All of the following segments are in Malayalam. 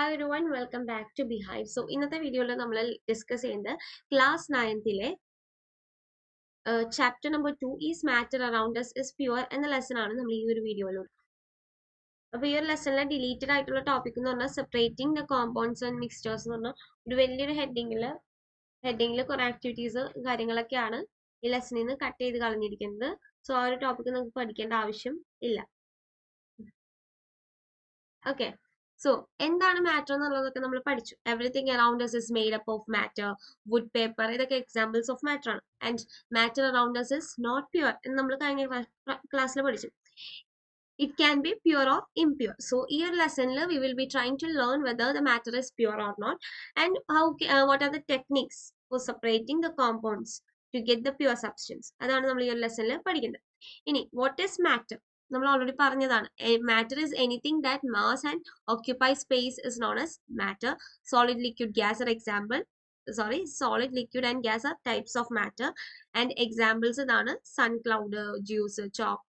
Hi everyone, welcome back to Beehive. So, ഇന്നത്തെ വീഡിയോയിൽ നമ്മൾ ഡിസ്കസ് ചെയ്യുന്നത് ക്ലാസ് 9ലെ chapter number 2 is matter around us is pure എന്ന ലെസൺ ആണ് നമ്മൾ ഈ ഒരു വീഡിയോയിലുള്ളത്. അപ്പോൾ ഈ ഒരു ലെസണിലെ ഡിലീറ്റഡ് ആയിട്ടുള്ള ടോപ്പിക് എന്ന് പറഞ്ഞാൽ separating the compounds and mixtures എന്ന് പറഞ്ഞാൽ ഒരു വലിയൊരു ഹെഡിങ്ങിൽ കുറേ ആക്ടിവിറ്റീസ് കാര്യങ്ങളൊക്കെയാണ് ഈ ലെസണിൽ നിന്ന് കട്ട് ചെയ്ത് കളഞ്ഞിരിക്കുന്നത്. സോ ആ ഒരു ടോപ്പിക് നമുക്ക് പഠിക്കേണ്ട ആവശ്യം ഇല്ല. ഓക്കെ, so എന്താണ് മാറ്റർ എന്നുള്ളതൊക്കെ നമ്മൾ പഠിച്ചു. Everything around us is made up of matter, wood, paper, ഇതൊക്കെ എക്സാമ്പിൾസ് ഓഫ് മാറ്റർ ആണ്. And matter around us is not pure എന്ന് നമ്മൾ കഴിഞ്ഞ ക്ലാസ്സിൽ പഠിച്ചു. It can be pure or impure. So here lesson we will be trying to learn whether the matter is pure or not, and what are the techniques for separating the compounds to get the pure substance. അതാണ് നമ്മൾ ഈ ഒരു ലെസണിൽ പഠിക്കുന്നത്. ഇനി what is matter? നമ്മൾ ഓൾറെഡി പറഞ്ഞതാണ്. Matter is anything that mass and occupies space is known as matter. Solid, liquid, gas are solid, liquid and gas are types of matter, and examples ഇതാണ് sun cloud, juice, chalk,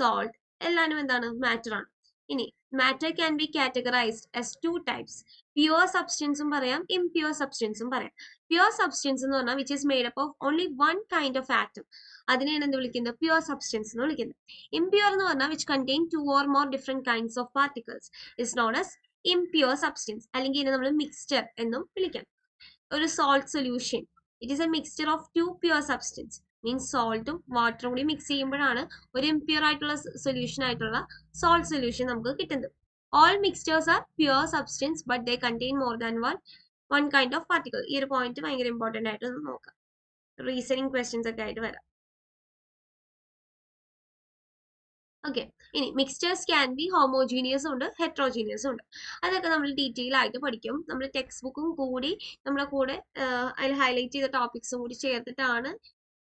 salt, എല്ലാനും എന്താണ് മാറ്റർ ആണ്. ഇനി matter can be categorized as two types. Pure സബ്സ്റ്റൻസും പറയാം, ഇംപ്യുവർ സബ്സ്റ്റൻസും പറയാം. പ്യുവർ സബ്സ്റ്റൻസ് എന്ന് പറഞ്ഞാൽ which is made up of only one kind of atom, അതിനെയാണ് എന്ത് വിളിക്കുന്നത്? പ്യുവർ സബ്സ്റ്റൻസ് എന്ന് വിളിക്കുന്നത്. ഇംപ്യുവർ എന്ന് പറഞ്ഞാൽ which contain two or more different kinds of particles is known as impure substance, അല്ലെങ്കിൽ ഇതിനെ നമ്മൾ മിക്സ്ചർ എന്നും വിളിക്കാം. ഒരു salt solution, it is a mixture of two pure substance. Means സോൾട്ടും വാട്ടറും കൂടി മിക്സ് ചെയ്യുമ്പോഴാണ് ഒരു ഇംപ്യൂർ ആയിട്ടുള്ള സൊല്യൂഷൻ ആയിട്ടുള്ള സോൾട്ട് സൊല്യൂഷൻ നമുക്ക് കിട്ടുന്നത്. All mixtures R pure substance but they contain more than one kind of particle. ഈ ഒരു പോയിന്റ് ഭയങ്കര ഇമ്പോർട്ടന്റ് ആയിട്ട് നോക്കാം. റീസണിങ് ക്വസ്റ്റ്യൻസ് ഒക്കെ ആയിട്ട് വരാം. ഓക്കെ, ഇനി മിക്സ്ചേഴ്സ് ക്യാൻ ബി ഹോമോജീനിയസും ഉണ്ട്, ഹെട്രോജീനിയസും ഉണ്ട്. അതൊക്കെ നമ്മൾ ഡീറ്റെയിൽ ആയിട്ട് പഠിക്കും. നമ്മൾ ടെക്സ്റ്റ് ബുക്കും കൂടി നമ്മുടെ കൂടെ അതിൽ ഹൈലൈറ്റ് ചെയ്ത ടോപ്പിക്സും കൂടി ചേർത്തിട്ടാണ്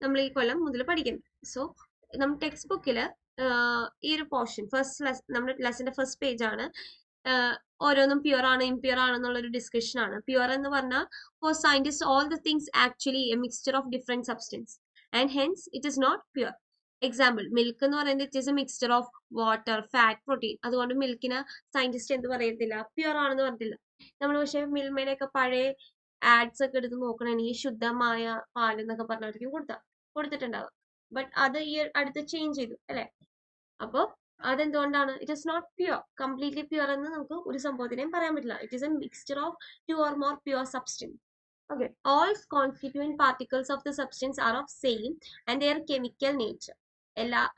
നമ്മൾ ഈ കൊല്ലം മുതൽ പഠിക്കുന്നത്. സോ നമ്മൾ ടെക്സ്റ്റ് ബുക്കിൽ ഈ ഒരു പോർഷൻ നമ്മുടെ ലെസന്റെ ഫസ്റ്റ് പേജ് ആണ്. ഓരോന്നും പ്യുവർ ആണ് ഇംപ്യുവർ ആണെന്നുള്ളൊരു ഡിസ്കഷൻ ആണ്. പ്യുവർ എന്ന് പറഞ്ഞാൽ for scientist all the things actually a mixture of different substance and hence it is not pure. Example, milk എന്ന് പറയുന്നത് it is a mixture of water, fat, protein. അതുകൊണ്ട് മിൽക്കിന് സയന്റിസ്റ്റ് എന്ത് പറയത്തില്ല? പ്യുവർ ആണെന്ന് പറഞ്ഞിട്ടില്ല. നമ്മൾ പക്ഷേ മിൽമയുടെ ഒക്കെ പഴയ ആഡ്സ് ഒക്കെ എടുത്ത് നോക്കണമെങ്കിൽ ശുദ്ധമായ പാൽ എന്നൊക്കെ പറഞ്ഞായിരിക്കും കൊടുത്തിട്ടുണ്ടാവുക. ബട്ട് അത് ഈ അടുത്ത് ചേഞ്ച് ചെയ്തു അല്ലെ? അപ്പോൾ അതെന്തുകൊണ്ടാണ്? It is not pure, completely pure എന്ന് നമുക്ക് ഒരു സംഭവത്തിനെയും പറയാൻ പറ്റില്ല. It is a mixture of two or more pure substance. Okay, all constituent particles of the substance are of same and their chemical nature.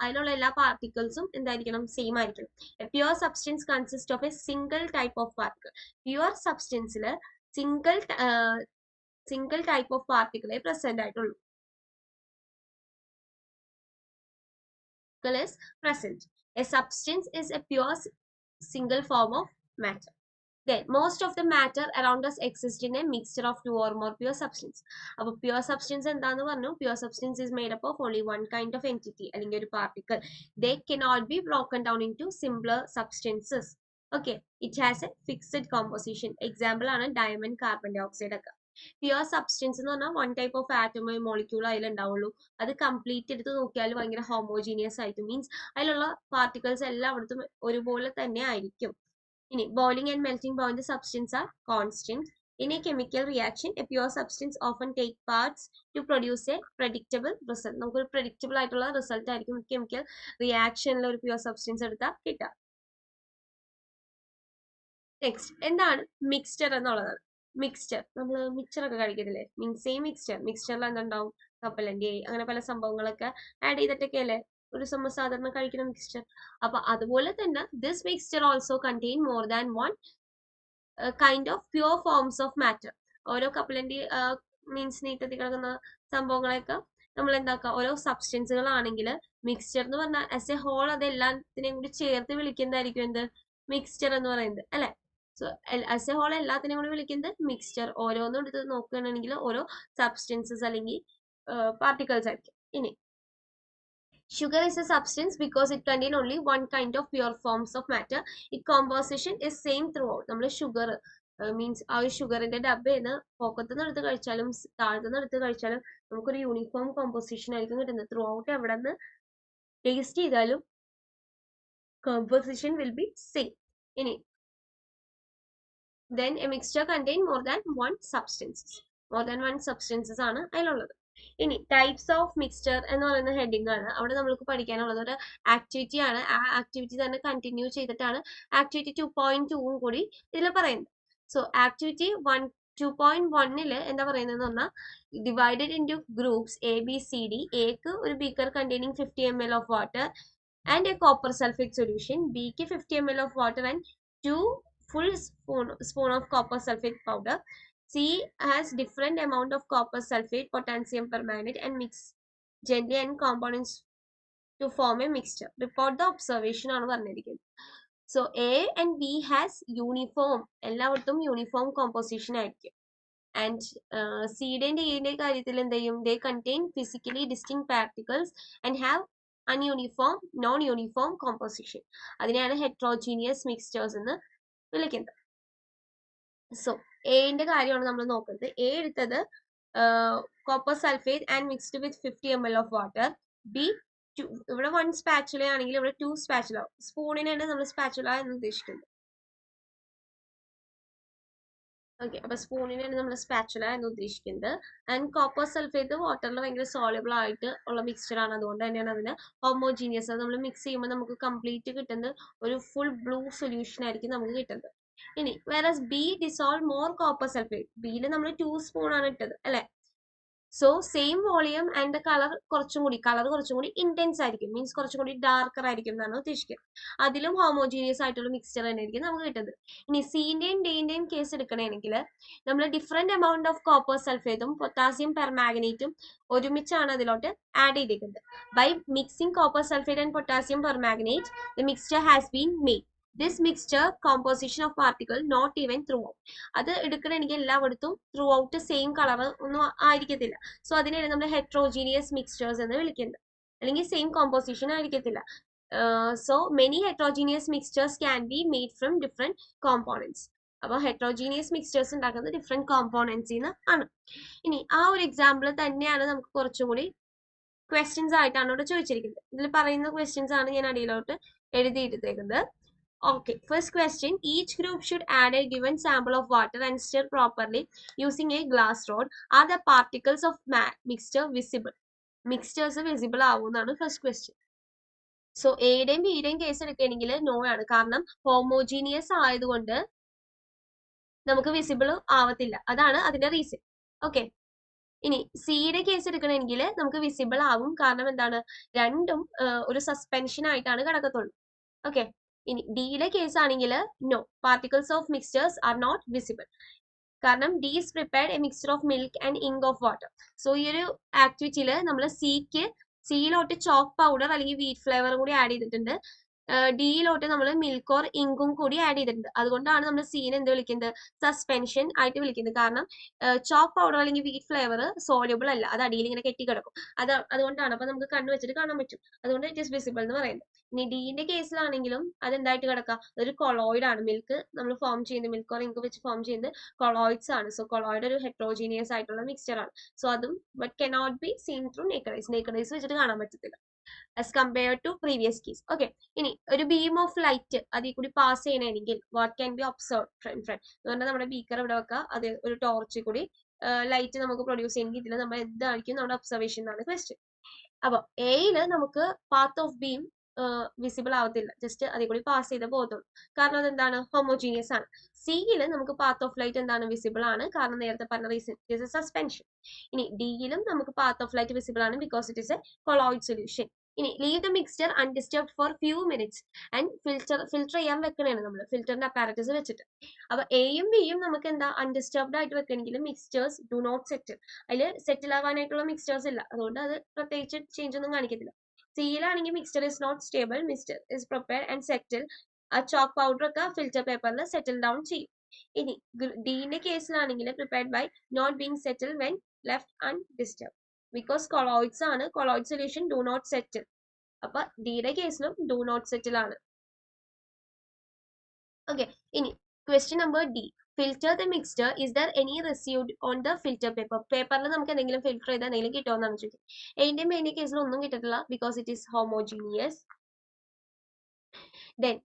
അതിലുള്ള എല്ലാ പാർട്ടിക്കിൾസും എന്തായിരിക്കണം? സെയിം ആയിരിക്കണം. A pure substance consist of a single type of particle. Pure സബ്സ്റ്റൻസിൽ സിംഗിൾ ടൈപ്പ് ഓഫ് പാർട്ടിക്കിളെ പ്രസന്റ് ആയിട്ടുള്ളൂ. Is present. A substance is a pure single form of matter. Then most of the matter around us exists in a mixture of two or more pure substance. അപ്പോൾ pure substance എന്താന്ന് പറഞ്ഞു? Pure substance is made up of only one kind of entity, അല്ലെങ്കിൽ ഒരു particle. They cannot be broken down into simpler substances. Okay, it has a fixed composition. Example ആണ് diamond, carbon dioxide ഒക്കെ. പ്യുവർ സബ്സ്റ്റൻസ് എന്ന് പറഞ്ഞാൽ വൺ ടൈപ്പ് ഓഫ് ആറ്റമോ മോളിക്യൂളോ അതിലുണ്ടാവുള്ളൂ. അത് കംപ്ലീറ്റ് എടുത്ത് നോക്കിയാൽ ഭയങ്കര ഹോമോജീനിയസ് ആയിട്ട്, മീൻസ് അതിലുള്ള പാർട്ടിക്കിൾസ് എല്ലായിടത്തും ഒരുപോലെ തന്നെ ആയിരിക്കും. ഇനി boiling and melting point the substance are constant. In a chemical reaction, a pure substance often take parts to produce a predictable result. നമുക്കൊരു predictable ആയിട്ടുള്ള റിസൾട്ട് ആയിരിക്കും കെമിക്കൽ റിയാക്ഷനിൽ ഒരു പ്യുവർ സബ്സ്റ്റൻസ് എടുത്താൽ കിട്ടുക. നെക്സ്റ്റ്, എന്താണ് മിക്സ്ചർ എന്നുള്ളതാണ്. മിക്സ്ചർ നമ്മൾ മിക്സ്ചറൊക്കെ കഴിക്കത്തില്ലേ? മീൻസ് സെയിം മിക്സ്ചറിൽ എന്തുണ്ടാവും? കപ്പലണ്ടി അങ്ങനെ പല സംഭവങ്ങളൊക്കെ ആഡ് ചെയ്തിട്ടൊക്കെ അല്ലേ ഒരു സാധാരണ കഴിക്കുന്ന മിക്സ്ചർ. അപ്പൊ അതുപോലെ തന്നെ this mixture also contain more than one kind of pure forms of matter. ഓരോ കപ്പലണ്ടി മീൻസ് നീട്ടത്തിൽ കിടക്കുന്ന സംഭവങ്ങളൊക്കെ നമ്മൾ എന്താക്കുക? ഓരോ സബ്സ്റ്റൻസുകളാണെങ്കിൽ മിക്സ്ചർ എന്ന് പറഞ്ഞാൽ ആസ് എ ഹോൾ അത് എല്ലാത്തിനെയും കൂടി ചേർത്ത് വിളിക്കുന്നതായിരിക്കും എന്ത്? മിക്സ്ചർ എന്ന് പറയുന്നത് അല്ലെ? സോ ആസ് എ ഹോൾ എല്ലാത്തിനെയും കൂടി വിളിക്കുന്നത് മിക്സ്ചർ. ഓരോന്നും എടുത്ത് നോക്കുകയാണെങ്കിൽ ഓരോ സബ്സ്റ്റൻസസ് അല്ലെങ്കിൽ പാർട്ടിക്കിൾസ് ആയിരിക്കും. ഇനി sugar is a substance because it contain only one kind of pure forms of matter. Its composition is same throughout. നമ്മൾ ഷുഗർ മീൻസ് ആ ഒരു ഷുഗറിന്റെ ഡബ്ബേന്ന് പൊക്കത്തുനിന്ന് എടുത്ത് കഴിച്ചാലും താഴത്തുനിന്ന് എടുത്ത് കഴിച്ചാലും നമുക്കൊരു യൂണിഫോം കോമ്പോസിഷൻ ആയിരിക്കും കിട്ടുന്നത്. ത്രൂ ഔട്ട് എവിടെ നിന്ന് ടേസ്റ്റ് ചെയ്താലും കോമ്പോസിഷൻ വിൽ ബി സെയിം. ഇനി then a mixture contain more than one substances ആണ് അതിലുള്ളത്. ഇനി ടൈപ്സ് ഓഫ് മിക്സ്ചർ എന്ന് പറയുന്ന ഹെഡിങ് ആണ് അവിടെ നമുക്ക് പഠിക്കാനുള്ളത്. ഒരു ആക്ടിവിറ്റി ആണ്. ആ ആക്ടിവിറ്റി തന്നെ കണ്ടിന്യൂ ചെയ്തിട്ടാണ് ആക്ടിവിറ്റി 2.2 കൂടി ഇതിൽ പറയുന്നത്. സോ ആക്ടിവിറ്റി 2.1 എന്താ പറയുന്നതെന്ന് പറഞ്ഞാൽ ഡിവൈഡഡ് ഇൻറ്റു ഗ്രൂപ്പ്സ് ABCD. എക്ക് ഒരു beaker containing 50 ml of water and a copper sulfate solution. B ki 50 ml of water and 2 full spoon of copper sulfate powder. C has different amount of copper sulfate, potassium permanganate and mix gently and components to form a mixture. Report the observation ആണ് പറഞ്ഞിരിക്കുന്നത്. So A and B has uniform, എല്ലായിടത്തും യൂണിഫോം കോമ്പോസിഷൻ ആയിരിക്കും. And സീഡിന്റെ ഈന്റെ കാര്യത്തിൽ എന്ത് ചെയ്യും? They contain physically distinct particles and have ununiform, non-uniform composition. അതിനെയാണ് heterogeneous mixtures എന്ന് വിളിക്കുന്നത്. സോ എന്റെ കാര്യമാണ് നമ്മൾ നോക്കുന്നത്. എ എടുത്തത് copper sulphate and mixed with 50 ml of water. B ഇവിടെ 1 സ്പാച്ചുല ആണെങ്കിൽ ഇവിടെ 2 സ്പാച്ചുല. സ്പൂണിനാണ് നമ്മൾ സ്പാച്ചുല എന്ന് ഉദ്ദേശിക്കുന്നത്. ഓക്കെ, അപ്പൊ സ്പൂണിനാണ് നമ്മൾ സ്പാച്ചുല എന്ന് ഉദ്ദേശിക്കുന്നത്. ആൻഡ് കോപ്പർ സൾഫേറ്റ് വാട്ടറിൽ ഭയങ്കര സോളിബിൾ ആയിട്ട് ഉള്ള മിക്സ്ചർ ആണ്. അതുകൊണ്ട് തന്നെയാണ് അതിന് ഹോമോജീനിയസ്. അത് നമ്മൾ മിക്സ് ചെയ്യുമ്പോൾ നമുക്ക് കംപ്ലീറ്റ് കിട്ടുന്നത് ഒരു ഫുൾ ബ്ലൂ സൊല്യൂഷൻ ആയിരിക്കും നമുക്ക് കിട്ടുന്നത്. ഇനി വേറെ B dissolve more copper sulphate. ബിയിൽ നമ്മൾ 2 സ്പൂൺ ആണ് ഇട്ടത് അല്ലെ. So same volume and colour കുറച്ചും കൂടി ഇന്റൻസ് ആയിരിക്കും. മീൻസ് കുറച്ചും കൂടി ഡാർക്കർ ആയിരിക്കും എന്നാണ് ഉദ്ദേശിക്കുന്നത്. അതിലും ഹോമോജീനിയസ് ആയിട്ടുള്ള മിക്സ്ചർ തന്നെ ആയിരിക്കും നമുക്ക് കിട്ടുന്നത്. ഇനി സിന്റെയും ഡിന്റെയും കേസ് എടുക്കണമെങ്കിൽ നമ്മൾ ഡിഫറെന്റ് എമൗണ്ട് ഓഫ് കോപ്പർ സൾഫേറ്റും പൊട്ടാസ്യം പെർമാഗ്നേറ്റും ഒരുമിച്ചാണ് അതിലോട്ട് ആഡ് ചെയ്തിരിക്കുന്നത്. By mixing copper sulphate and potassium permanganate the mixture has been made. This mixture composition of particle not even throughout. അത് എടുക്കണമെങ്കിൽ എല്ലായിടത്തും ത്രൂ ഔട്ട് സെയിം കളർ ഒന്നും ആയിരിക്കത്തില്ല. സോ അതിനെയാണ് നമ്മൾ ഹെട്രോജീനിയസ് മിക്സ്ചേഴ്സ് എന്ന് വിളിക്കുന്നത്. അല്ലെങ്കിൽ സെയിം കോമ്പോസിഷൻ ആയിരിക്കത്തില്ല. So many heterogeneous mixtures can be made from different components. അപ്പോൾ ഹെട്രോജീനിയസ് മിക്സ്ചേഴ്സ് ഉണ്ടാക്കുന്നത് ഡിഫറെന്റ് കോമ്പോണൻസിൽ നിന്ന് ആണ്. ഇനി ആ ഒരു എക്സാമ്പിൾ തന്നെയാണ് നമുക്ക് കുറച്ചും കൂടി ക്വസ്റ്റ്യൻസ് ആയിട്ടാണ് ഇവിടെ ചോദിച്ചിരിക്കുന്നത്. ഇതിൽ പറയുന്ന ക്വസ്റ്റ്യൻസ് ആണ് ഞാൻ അടിയിലോട്ട് എഴുതിയെടുത്തേക്കുന്നത്. Okay, first question. Each group should add a given sample of water and stir properly using a glass rod. Are the particles of mixture visible? Mixtures visible ആവുന്നതാണ് ഫസ്റ്റ് ക്വസ്റ്റ്യൻ. സോ എയുടെയും ബിയുടെയും കേസ് എടുക്കുകയാണെങ്കിൽ നോ ആണ്. കാരണം ഹോമോജീനിയസ് ആയതുകൊണ്ട് നമുക്ക് വിസിബിൾ ആവത്തില്ല. അതാണ് അതിന്റെ റീസൺ. ഓക്കെ, ഇനി സിയുടെ കേസ് എടുക്കണമെങ്കിൽ നമുക്ക് വിസിബിൾ ആവും. കാരണം എന്താണ്? രണ്ടും ഒരു സസ്പെൻഷൻ ആയിട്ടാണ് കിടക്കത്തുള്ളൂ. ഓക്കെ, ഇനി ഡിയുടെ കേസ് ആണെങ്കിൽ no, particles of mixtures are not visible. കാരണം D is prepared a mixture of milk and ink of water. So ഈ ഒരു ആക്ടിവിറ്റിയിൽ നമ്മൾ സിയിലോട്ട് ചോക്ക് പൗഡർ അല്ലെങ്കിൽ വീറ്റ് ഫ്ലേവറും കൂടി ആഡ് ചെയ്തിട്ടുണ്ട്. ഡിയിലോട്ട് നമ്മൾ മിൽക്ക് ഓർ ഇങ്കും കൂടി ആഡ് ചെയ്തിട്ടുണ്ട്. അതുകൊണ്ടാണ് നമ്മൾ സീനെ എന്ത് വിളിക്കുന്നത്? സസ്പെൻഷൻ ആയിട്ട് വിളിക്കുന്നത്. കാരണം ചോക്ക് പൗഡർ അല്ലെങ്കിൽ വീറ്റ് ഫ്ലേവർ സോല്യൂബിൾ അല്ല, അത് അടിയിൽ ഇങ്ങനെ കെട്ടിക്കിടക്കും. അതുകൊണ്ടാണ്. അപ്പൊ നമുക്ക് കണ്ണു വെച്ചിട്ട് കാണാൻ പറ്റും. അതുകൊണ്ട് ഇറ്റ് ഇസ് വിസിബിൾ എന്ന് പറയുന്നത്. ഇനി ഡിന്റെ കേസിലാണെങ്കിലും അതെന്തായിട്ട് കിടക്കാം? അതൊരു കൊളോയിഡ് ആണ്. മിൽക്ക് നമ്മൾ ഫോം ചെയ്യുന്നത്, മിൽക്ക് ഓർ ഇങ്ക് വെച്ച് ഫോം ചെയ്യുന്നത് കൊളോയിഡ്സ് ആണ്. സോ കൊളോയിഡ് ഒരു ഹെട്രോജീനിയസ് ആയിട്ടുള്ള മിക്സ്ചർ ആണ്. സോ അതും but cannot be seen through naked ice. Naked eyes വെച്ചിട്ട് കാണാൻ പറ്റത്തില്ല as compared to previous case. Okay, ഇനി ഒരു ബീം ഓഫ് ലൈറ്റ് അതിൽ കൂടി പാസ് ചെയ്യണമെങ്കിൽ what can be observe front എന്ന് പറഞ്ഞാൽ നമ്മുടെ ബീക്കർ ഇവിടെ വെക്കുക, അത് ഒരു ടോർച്ചിൽ കൂടി ലൈറ്റ് നമുക്ക് പ്രൊഡ്യൂസ് ചെയ്യണമെങ്കിൽ ഇതിൽ നമ്മൾ എന്തായിരിക്കും നമ്മുടെ ഒബ്സർവേഷൻ എന്നാണ് ക്വസ്റ്റ്യൻ. അപ്പൊ എയിൽ നമുക്ക് പാത്ത് ഓഫ് ബീം വിസിബിൾ ആവത്തില്ല, ജസ്റ്റ് അതിൽ കൂടി പാസ് ചെയ്ത് പോകത്തുള്ളൂ. കാരണം അതെന്താണ്? ഹോമോജീനിയസ് ആണ്. സിയിൽ നമുക്ക് പാത്ത് ഓഫ് ലൈറ്റ് എന്താണ്? വിസിബിൾ ആണ്. കാരണം നേരത്തെ പറഞ്ഞ reason it is a suspension. ഇനി ഡിയിലും നമുക്ക് പാത്ത് ഓഫ് ലൈറ്റ് വിസിബിൾ ആണ് because it is a colloid solution. ഇനി leave the mixture undisturbed for few minutes and filter ചെയ്യാൻ വെക്കണേണ് നമ്മൾ ഫിൽറ്ററിന്റെ അപ്പാരറ്റസ് വെച്ചിട്ട്. അപ്പൊ എയും ബിയും നമുക്ക് എന്താ അൺഡിസ്റ്റർബ്ഡ് ആയിട്ട് വെക്കണമെങ്കിൽ മിക്സ്ചേഴ്സ് ഡു നോട്ട് സെറ്റിൽ. അതിൽ സെറ്റിൽ ആവാനായിട്ടുള്ള മിക്സ്ചേഴ്സ് ഇല്ല, അതുകൊണ്ട് അത് പ്രത്യേകിച്ച് ചേഞ്ച് ഒന്നും കാണിക്കത്തില്ല. സിയിലാണെങ്കിൽ mixture is not stable, mixture is prepared and settle. ആ ചോക്ക് പൗഡർ ഒക്കെ ഫിൽറ്റർ പേപ്പറിൽ സെറ്റിൽ ഡൗൺ ചെയ്യും. ഇനി ഡിന്റെ കേസിലാണെങ്കിൽ prepared by not being settle when left undisturbed because colloids ആണ്. Colloid solution do not settle. അപ്പൊ ഡിയുടെ കേസിലും ഡു നോട്ട് സെറ്റിൽ ആണ്. ഓക്കെ, ഇനി question number D. Filter the mixture. Is there any residue on the filter paper? പേപ്പറിൽ നമുക്ക് എന്തെങ്കിലും ഫിൽറ്റർ ചെയ്ത് എന്തെങ്കിലും കിട്ടുമെന്നാണ് ചോദിക്കുന്നത്. എന്റെ മെയിൻ കേസിൽ ഒന്നും കിട്ടിട്ടില്ല because it is homogeneous. Then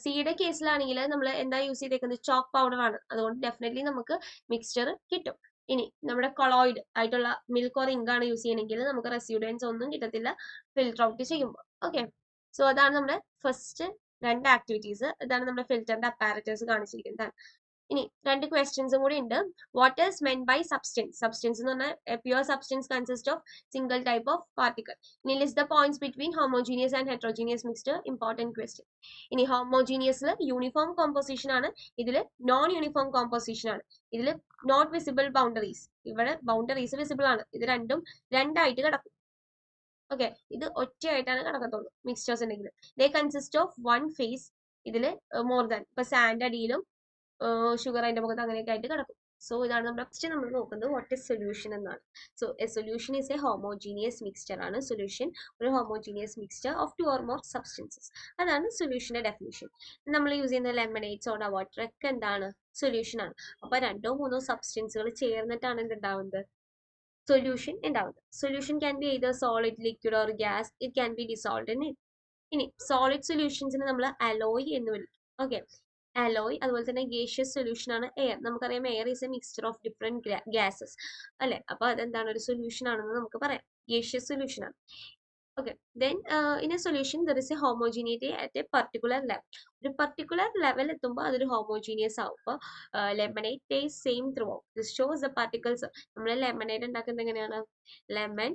സിയുടെ കേസിലാണെങ്കിൽ നമ്മൾ എന്താ യൂസ് ചെയ്തേക്കുന്നത്, ചോക്ക് പൗഡർ ആണ്. അതുകൊണ്ട് ഡെഫിനറ്റ്ലി നമുക്ക് മിക്സ്ചർ കിട്ടും. ഇനി നമ്മുടെ കൊളോയിഡ് ആയിട്ടുള്ള മിൽക്ക് ഓർ ഇങ്ക് ആണ് യൂസ് ചെയ്യണമെങ്കിൽ നമുക്ക് റെസിഡുവൻസ് ഒന്നും കിട്ടത്തില്ല ഫിൽട്ടർ ഔട്ട് ചെയ്യുമ്പോൾ. ഓക്കെ, സോ അതാണ് നമ്മുടെ ഫസ്റ്റ് രണ്ട് ആക്ടിവിറ്റീസ്. ഇതാണ് നമ്മുടെ ഫിൽറ്ററിന്റെ അപ്പാരറ്റേഴ്സ് കാണിച്ചിരിക്കുന്നത്. ഇനി രണ്ട് ക്വസ്റ്റ്യൻസും കൂടി ഉണ്ട്. What is meant by substance? Substance എന്ന് പറഞ്ഞാൽ pure substance consist of single type of particle. ഇനി list the points between homogeneous and heterogeneous mixture. Important question. ഇനി ഹോമോജീനിയസിൽ യൂണിഫോം കോമ്പോസിഷൻ ആണ്, ഇതിൽ നോൺ യൂണിഫോം കോമ്പോസിഷൻ ആണ്. ഇതിൽ നോട്ട് വിസിബിൾ ബൗണ്ടറീസ്, ഇവിടെ ബൗണ്ടറീസ് വിസിബിൾ ആണ്. ഇത് രണ്ടും രണ്ടായിട്ട് കിടക്കും. ഓക്കെ, ഇത് ഒറ്റയായിട്ടാണ് കിടക്കത്തുള്ളൂ മിക്സ്ചേഴ്സ് ഉണ്ടെങ്കിൽ. ദേ കൺസിസ്റ്റ് ഓഫ് വൺ ഫേസ്. ഇതിൽ മോർ ദാൻ, ഇപ്പൊ സാൻഡ് അടിയിലും ഷുഗർ അതിന്റെ മുഖത്ത് അങ്ങനെയൊക്കെ ആയിട്ട് കിടക്കും. സോ ഇതാണ് നമ്മുടെ ഫസ്റ്റ് നമ്മൾ നോക്കുന്നത് വാട്ട് ഇസ് സൊല്യൂഷൻ എന്നാണ്. So A solution is A homogeneous mixture ആണ്. സൊല്യൂഷൻ ഒരു homogeneous mixture of two or more substances. അതാണ് സൊല്യൂഷന്റെ ഡെഫിനിഷൻ. നമ്മൾ യൂസ് ചെയ്യുന്ന ലെമണേഡ്, സോഡ വാട്ടർ ഒക്കെ എന്താണ്, സൊല്യൂഷൻ ആണ്. അപ്പൊ രണ്ടോ മൂന്നോ സബ്സ്റ്റൻസുകൾ ചേർന്നിട്ടാണ് എന്തുണ്ടാവുന്നത്, സൊല്യൂഷൻ ഉണ്ടാവുന്നത്. Solution can be either solid, liquid or gas. It can be dissolved in it. ഇനി സോളിഡ് സൊല്യൂഷൻസിന് നമ്മൾ അലോയ് എന്ന് വിളിക്കും. Okay, alloy. അതുപോലെ തന്നെ ഗേഷ്യസ് സൊല്യൂഷൻ ആണ് എയർ. നമുക്കറിയാം air is a mixture of different gases അല്ലെ. അപ്പൊ അതെന്താണ്, ഒരു സൊല്യൂഷൻ ആണെന്ന് നമുക്ക് പറയാം, ഗേഷ്യസ് സൊല്യൂഷൻ ആണ്. Okay, then in A solution there is A homogeneity at A particular level. ഒരു പർട്ടിക്കുലർ ലെവൽ എത്തുമ്പോൾ അതൊരു ഹോമോജീനിയസ് ആവും. ഇപ്പോൾ lemonade taste same through out. This shows the particles. നമ്മൾ ലെമനേഡ് ഉണ്ടാക്കുന്നത് എങ്ങനെയാണ്, ലെമൺ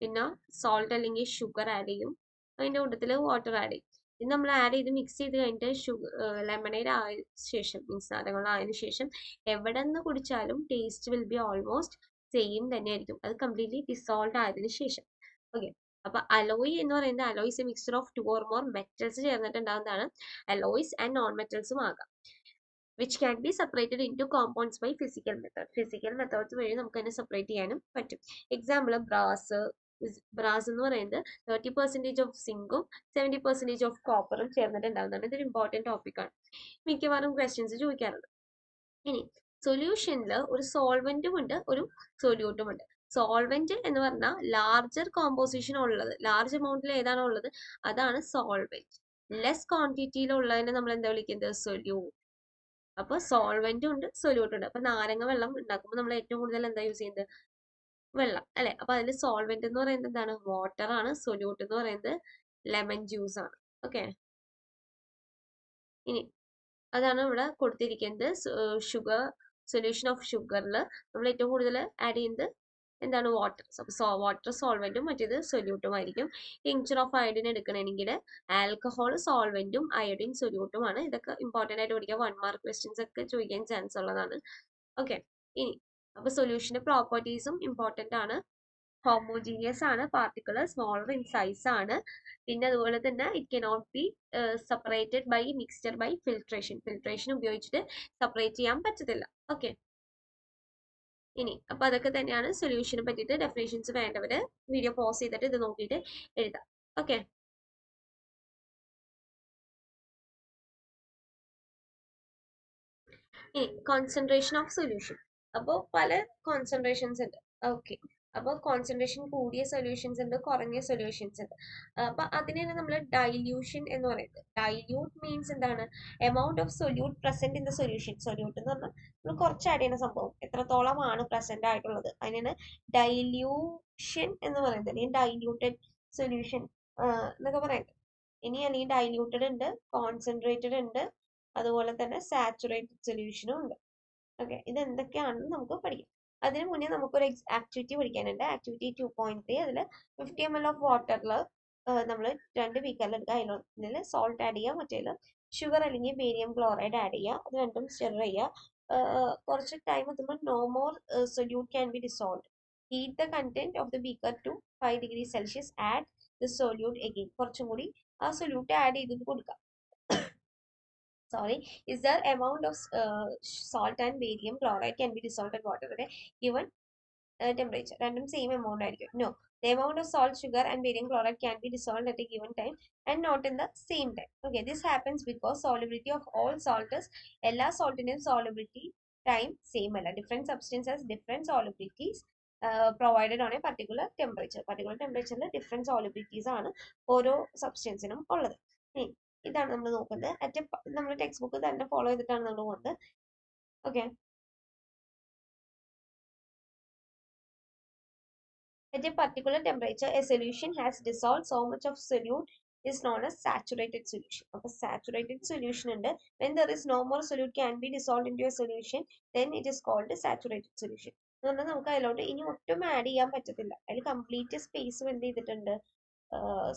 പിന്നെ സോൾട്ട് അല്ലെങ്കിൽ ഷുഗർ ആഡ് ചെയ്യും, അതിന്റെ കൂട്ടത്തിൽ വാട്ടർ ആഡ് ചെയ്യും. ഇത് നമ്മൾ ആഡ് ചെയ്ത് മിക്സ് ചെയ്ത് കഴിഞ്ഞിട്ട് ലെമണേഡ് ആയ ശേഷം, മീൻസ് നാരങ്ങളായതിനു ശേഷം എവിടെ നിന്ന് കുടിച്ചാലും taste will be almost same തന്നെ ആയിരിക്കും, അത് കംപ്ലീറ്റ്ലി ഡിസോൾവ് ആയതിനു ശേഷം. ഓക്കെ, അപ്പൊ അലോയ് എന്ന് പറയുന്നത്, alloys a mixture of two or more metals ചേർന്നിട്ടുണ്ടാകുന്നതാണ്. അലോയ്സ് ആൻഡ് നോൺ മെറ്റൽസും ആകാം. Which can be separated into compounds by physical method. Physical methods വഴി നമുക്ക് തന്നെ സെപ്പറേറ്റ് ചെയ്യാനും പറ്റും. Example brass. ബ്രാസ് എന്ന് പറയുന്നത് 30% ഓഫ് സിങ്കും 70% ഓഫ് കോപ്പറും ചേർന്നിട്ടുണ്ടാകുന്നതാണ്. ഇതൊരു ഇമ്പോർട്ടൻറ്റ് ടോപ്പിക്കാണ്, മിക്കവാറും ക്വസ്റ്റ്യൻസ് ചോദിക്കാറുണ്ട്. ഇനി സൊല്യൂഷനിൽ ഒരു സോൾവെന്റും ഉണ്ട്, ഒരു സൊല്യൂട്ടും ഉണ്ട്. സോൾവെന്റ് എന്ന് പറഞ്ഞാൽ ലാർജർ കോമ്പോസിഷൻ ഉള്ളത്, ലാർജ് എമൗണ്ടിൽ ഏതാണോ ഉള്ളത് അതാണ് സോൾവെന്റ്. ലെസ് ക്വാണ്ടിറ്റിയിലുള്ളതിനെ നമ്മൾ എന്താ വിളിക്കുന്നത്, സൊല്യൂട്ട്. അപ്പൊ സോൾവെന്റും ഉണ്ട്, സൊല്യൂട്ടും ഉണ്ട്. അപ്പൊ നാരങ്ങ വെള്ളം ഉണ്ടാക്കുമ്പോൾ നമ്മൾ ഏറ്റവും കൂടുതൽ എന്താ യൂസ് ചെയ്യുന്നത്, വെള്ളം അല്ലെ. അപ്പൊ അതിൽ സോൾവെന്റ് എന്ന് പറയുന്നത് എന്താണ്, വാട്ടർ ആണ്. സൊല്യൂട്ട് എന്ന് പറയുന്നത് ലെമൺ ജ്യൂസ് ആണ്. ഓക്കെ, ഇനി അതാണ് ഇവിടെ കൊടുത്തിരിക്കുന്നത്. ഷുഗർ, സൊല്യൂഷൻ ഓഫ് ഷുഗറിൽ നമ്മൾ ഏറ്റവും കൂടുതൽ ആഡ് ചെയ്യുന്നത് എന്താണ്, വാട്ടർ. വാട്ടർ സോൾവെന്റും മറ്റേത് സൊല്യൂട്ടും ആയിരിക്കും. ടിങ്ചർ ഓഫ് അയോഡിൻ എടുക്കണമെങ്കിൽ ആൽക്കഹോൾ സോൾവെന്റും അയോഡിൻ സൊല്യൂട്ടുമാണ്. ഇതൊക്കെ ഇമ്പോർട്ടന്റ് ആയിട്ട് പഠിക്കുക, 1 മാർക്ക് ക്വസ്റ്റ്യൻസ് ഒക്കെ ചോദിക്കാൻ ചാൻസ് ഉള്ളതാണ്. ഓക്കെ, ഇനി അപ്പൊ സൊല്യൂഷന്റെ പ്രോപ്പർട്ടീസും ഇമ്പോർട്ടന്റ് ആണ്. ഹോമോജീനിയസ് ആണ്, പാർട്ടിക്കിൾ സ്മോളർ ഇൻ സൈസ് ആണ്. പിന്നെ അതുപോലെ തന്നെ it cannot be separated by mixture by filtration. Filtration ഉപയോഗിച്ചിട്ട് സെപ്പറേറ്റ് ചെയ്യാൻ പറ്റത്തില്ല. ഓക്കെ, ഇനി അപ്പൊ അതൊക്കെ തന്നെയാണ് സൊല്യൂഷനെ പറ്റിയിട്ട്. ഡെഫിനേഷൻസ് വേണ്ടവര് വീഡിയോ പോസ് ചെയ്തിട്ട് ഇത് നോക്കിയിട്ട് എഴുതാം. ഓക്കെ, ഇനി കോൺസെൻട്രേഷൻ ഓഫ് സൊല്യൂഷൻ. അപ്പോൾ പല കോൺസെൻട്രേഷൻസ് ഉണ്ട്. ഓക്കെ, അപ്പോൾ കോൺസെൻട്രേഷൻ കൂടിയ സൊല്യൂഷൻസ് ഉണ്ട്, കുറഞ്ഞ സൊല്യൂഷൻസ് ഉണ്ട്. അപ്പൊ അതിനെയാണ് നമ്മൾ ഡൈല്യൂഷൻ എന്ന് പറയുന്നത്. ഡൈല്യൂട്ട് മീൻസ് എന്താണ്, amount of solute present in the solution. Solute എന്ന് പറഞ്ഞാൽ നമ്മൾ കുറച്ച് ആഡ് ചെയ്യുന്ന സംഭവം എത്രത്തോളമാണ് പ്രസന്റ് ആയിട്ടുള്ളത്, അതിനാണ് ഡൈല്യൂഷൻ എന്ന് പറയുന്നത്, അല്ലെങ്കിൽ ഡൈല്യൂട്ടഡ് സൊല്യൂഷൻ എന്നൊക്കെ പറയുന്നത്. ഇനി അല്ലെങ്കിൽ ഡൈല്യൂട്ടഡ് ഉണ്ട്, കോൺസെൻട്രേറ്റഡ് ഉണ്ട്, അതുപോലെ തന്നെ സാച്ചുറേറ്റഡ് സൊല്യൂഷനും ഉണ്ട്. ഓക്കെ, ഇത് എന്തൊക്കെയാണെന്ന് നമുക്ക് പഠിക്കാം. അതിന് മുന്നേ നമുക്കൊരു ആക്ടിവിറ്റി പഠിക്കാനുണ്ട്. ആക്ടിവിറ്റി 2.3. അതിൽ 50 ml ഓഫ് വാട്ടറിൽ നമ്മൾ 2 ബീക്കറിൽ എടുക്കുക. അതിൽ സോൾട്ട് ആഡ് ചെയ്യുക, മറ്റേതിൽ ഷുഗർ അല്ലെങ്കിൽ ബേരിയം ക്ലോറൈഡ് ആഡ് ചെയ്യുക. അത് രണ്ടും സ്റ്റെർ ചെയ്യുക. കുറച്ച് ടൈം എത്തുമ്പോൾ no more solute can be dissolve. Heat the content of the beaker to 5 degrees Celsius. Add the solute again. കുറച്ചും കൂടി ആ സൊല്യൂട്ട് ആഡ് ചെയ്ത് കൊടുക്കാം. Sorry, is the amount of salt and barium chloride can be dissolved at water at a given temperature. Random same amount ആയിരിക്കും. No, the amount of salt, sugar and barium chloride can be dissolved at a given time and not in the same time. Okay, this happens because solubility of all salts, എല്ലാ saltനും solubility time same അല്ല. Different substances, different solubilities provided on a particular temperature. Particular temperature different solubilities ആണ് ഓരോ substanceനും ഉള്ളത്. ഇതാണ് നമ്മൾ നോക്കുന്നത്. നമ്മൾ ടെക്സ്റ്റ് ബുക്ക് തന്നെ ഫോളോ ചെയ്തിട്ടാണ് നമ്മൾ പോകുന്നത്. Okay. At a particular temperature, a solution has dissolved so much of solute is known as saturated solution. അപ്പോൾ saturated solution ഉണ്ട്. When there is no more solute can be dissolved into a solution, then it is called a saturated solution. എന്ന് പറഞ്ഞാൽ നമുക്ക് അതിലോട്ട് ഇനി ഒട്ടും ആഡ് ചെയ്യാൻ പറ്റത്തില്ല. അതിൽ കംപ്ലീറ്റ് സ്പേസ് എന്ത് ചെയ്തിട്ടുണ്ട്,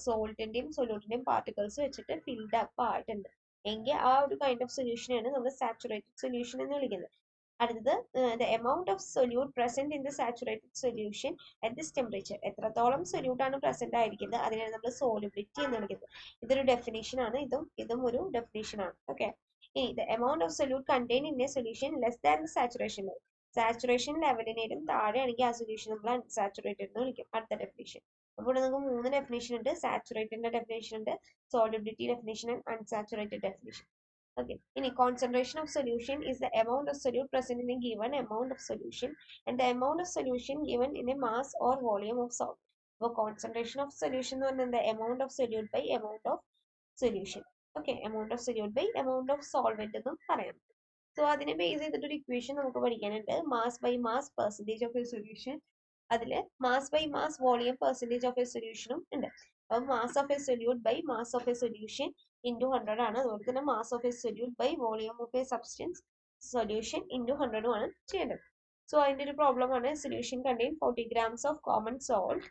സോൾട്ടിന്റെയും സൊല്യൂട്ടിന്റെയും പാർട്ടിക്കിൾസ് വെച്ചിട്ട് ഫിൽഡ് അപ്പ് ആയിട്ടുണ്ട്. എങ്കിൽ ആ ഒരു കൈൻഡ് ഓഫ് സൊല്യൂഷനെയാണ് നമ്മൾ സാച്ചുറേറ്റഡ് സൊല്യൂഷൻ എന്ന് വിളിക്കുന്നത്. അടുത്തത് the amount of solute present in the saturated solution at this temperature. എത്രത്തോളം സൊല്യൂട്ട് ആണ് പ്രസന്റ് ആയിരിക്കുന്നത് അതിനാണ് നമ്മൾ സോളിബിലിറ്റി എന്ന് വിളിക്കുന്നത്. ഇതൊരു ഡെഫിനേഷൻ ആണ്. ഇതും ഒരു ഡെഫിനേഷൻ ആണ്. ഓക്കെ. ഇനി the amount of solute contained in a solution less than the saturation level. Saturation ലെവലിനേലും താഴെയാണെങ്കിൽ ആ സൊല്യൂഷൻ നമ്മൾ അൺസാച്ചുറേറ്റഡ് എന്ന് വിളിക്കും. അടുത്ത ഡെഫിനേഷൻ. അപ്പോൾ ഇവിടെ നമുക്ക് 3 ഡെഫിനേഷൻ ഉണ്ട്. സാച്ചുറേറ്റഡിന്റെ ഡെഫിനേഷൻ ഉണ്ട്, solubility definition and unsaturated definition. Okay. In a concentration of solution is the amount of solute present in a given amount of solution and the amount of solution given in a mass or volume of solvent. So concentration of solution is the amount of solute by amount of solution. Okay, amount of solute by amount of solvent എന്നും പറയാം. So അതിനെ ബേസ് ചെയ്തിട്ട് ഒരു ഇക്വേഷൻ നമുക്ക് പഠിക്കാനുണ്ട്. Mass by mass percentage of a solution. അതിൽ mass by mass volume percentage of a സൊല്യൂഷനും ഉണ്ട്. അപ്പോൾ mass of a solute by mass of a solution into 100 ആണ്. അതുപോലെ തന്നെ mass of a solute by volume of a substance solution into 100 ആണ് ചെയ്യേണ്ടത്. സോ അതിൻ്റെ ഒരു പ്രോബ്ലം ആണ് solution contain 40 grams of common salt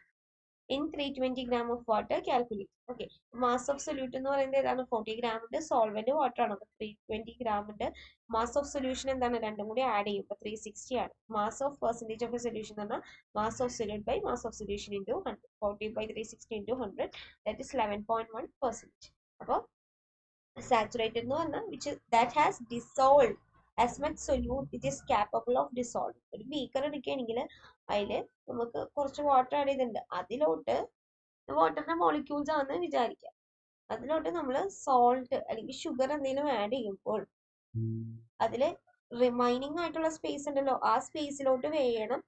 in 320 gram of water calculate. Okay. Mass of solute എന്ന് പറയുന്നത് ഏതാണ്? 40 gram ഉണ്ട്, സോൾവെന്റ് വാട്ടർ ആണ്. അപ്പോൾ 320 gram ഉണ്ട്. മാസ് ഓഫ് സൊല്യൂഷൻ എന്താണ്? രണ്ടും കൂടി ആഡ് ചെയ്യുമ്പോൾ 360 ആണ്. Mass of percentage of a solution എന്ന് പറഞ്ഞാൽ mass of solute by mass of solution into 100. 40 by 360 into 100 that is 11.1%. അപ്പോൾ saturated എന്ന് പറഞ്ഞാൽ that has dissolved as much solute it is capable of dissolving. ഒരു ബീക്കർ എടുക്കുകയാണെങ്കിൽ അതിൽ നമുക്ക് കുറച്ച് വാട്ടർ ആഡ് ചെയ്തിട്ടുണ്ട്. അതിലോട്ട് വാട്ടറിന്റെ മോളിക്യൂൾസ് ആണെന്ന് വിചാരിക്കാം. അതിലോട്ട് നമ്മൾ സോൾട്ട് അല്ലെങ്കിൽ ഷുഗർ എന്തെങ്കിലും ആഡ് ചെയ്യുമ്പോൾ അതിൽ റിമൈനിങ് ആയിട്ടുള്ള സ്പേസ് ഉണ്ടല്ലോ, ആ സ്പേസിലോട്ട് വേണം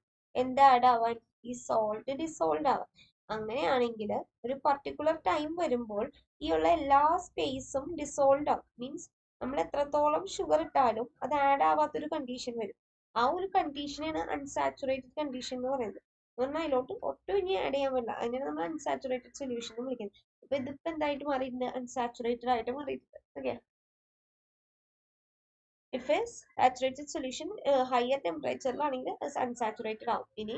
എന്ത് ആഡ് ആവാൻ? ഈ സോൾട്ട് ഡിസോൾവ് ആവാൻ. അങ്ങനെയാണെങ്കിൽ ഒരു പർട്ടിക്കുലർ ടൈം വരുമ്പോൾ ഈ ഉള്ള എല്ലാ സ്പേസും ഡിസോൾവ് ആവും. മീൻസ് നമ്മൾ എത്രത്തോളം ഷുഗർ ഇട്ടാലും അത് ആഡ് ആവാത്തൊരു കണ്ടീഷൻ വരും. ആ ഒരു കണ്ടീഷനാണ് അൺസാച്ചുറേറ്റഡ് കണ്ടീഷൻ എന്ന് പറയുന്നത്. പറഞ്ഞാൽ അതിലോട്ട് ഒട്ടും ഇനി ആഡ് ചെയ്യാൻ പറ്റില്ല. അതിനാണ് നമ്മൾ അൺസാച്ചുറേറ്റഡ് സൊല്യൂഷൻ എന്ന് വിളിക്കുന്നത്. അപ്പൊ ഇതിപ്പോ എന്തായിട്ട് മാറിയിട്ടുണ്ട്? അൺസാച്ചുറേറ്റഡ് ആയിട്ട് മാറിയിട്ടുണ്ട്. Okay. If a saturated solution higher temperature ആണെങ്കിൽ unsaturated ആവും. ഇനി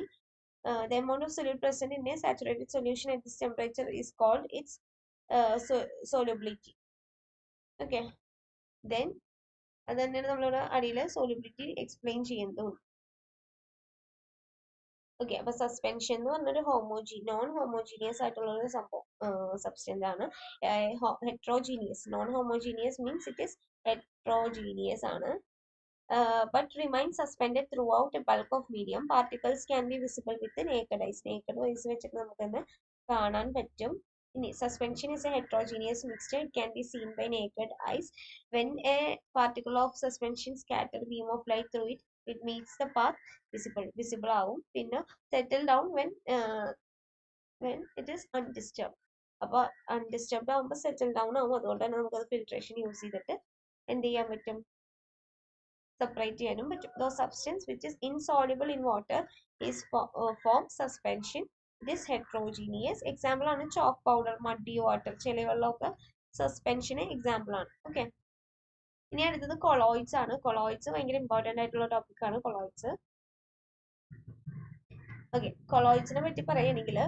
the amount of solute present in a saturated solution at this temperature is called its solubility. Okay. Then അത് തന്നെയാണ് നമ്മളിവിടെ അടിയിൽ സോളിബിലിറ്റി എക്സ്പ്ലെയിൻ ചെയ്യുന്നതും. ഓക്കെ. അപ്പൊ സസ്പെൻഷൻ എന്ന് പറഞ്ഞൊരു നോൺ ഹോമോജീനിയസ് ആയിട്ടുള്ള ഒരു സംഭവം സബ്സ്റ്റൻസ് ആണ്. Heterogeneous. Non homogeneous means it is heterogeneous ആണ്. But remain suspended throughout a bulk of medium. Particles can be visible with the naked eyes. Naked eyes വെച്ചിട്ട് നമുക്കൊന്ന് കാണാൻ പറ്റും. Suspension is a heterogeneous mixture. It can be seen by naked eyes. When a particle of suspension scatters a beam of light through it, it makes the path visible ആവും. പിന്നെ settle down when it is undisturbed. അപ്പോൾ undisturbed ആവുമ്പോൾ settle down ആവും. അതുകൊണ്ട് തന്നെ നമുക്കത് ഫിൽട്രേഷൻ യൂസ് ചെയ്തിട്ട് എന്ത് ചെയ്യാൻ പറ്റും? സെപ്പറേറ്റ് ചെയ്യാനും പറ്റും. The substance which is insoluble in water is formed suspension. It is heterogeneous. Example ആണ് ചോക്ക് പൗഡർ, മഡി വാട്ടർ, ചെളിവെള്ളമൊക്കെ സസ്പെൻഷന് എക്സാമ്പിൾ ആണ്. ഓക്കെ. ഇനി അടുത്തത് കൊളോയിഡ്സ് ആണ്. കൊളോയിഡ്സ് ഭയങ്കര ഇമ്പോർട്ടൻ്റ് ആയിട്ടുള്ള ടോപ്പിക് ആണ് കൊളോയിഡ്സ്. ഓക്കെ. കൊളോയിഡ്സിനെ പറ്റി പറയുകയാണെങ്കിൽ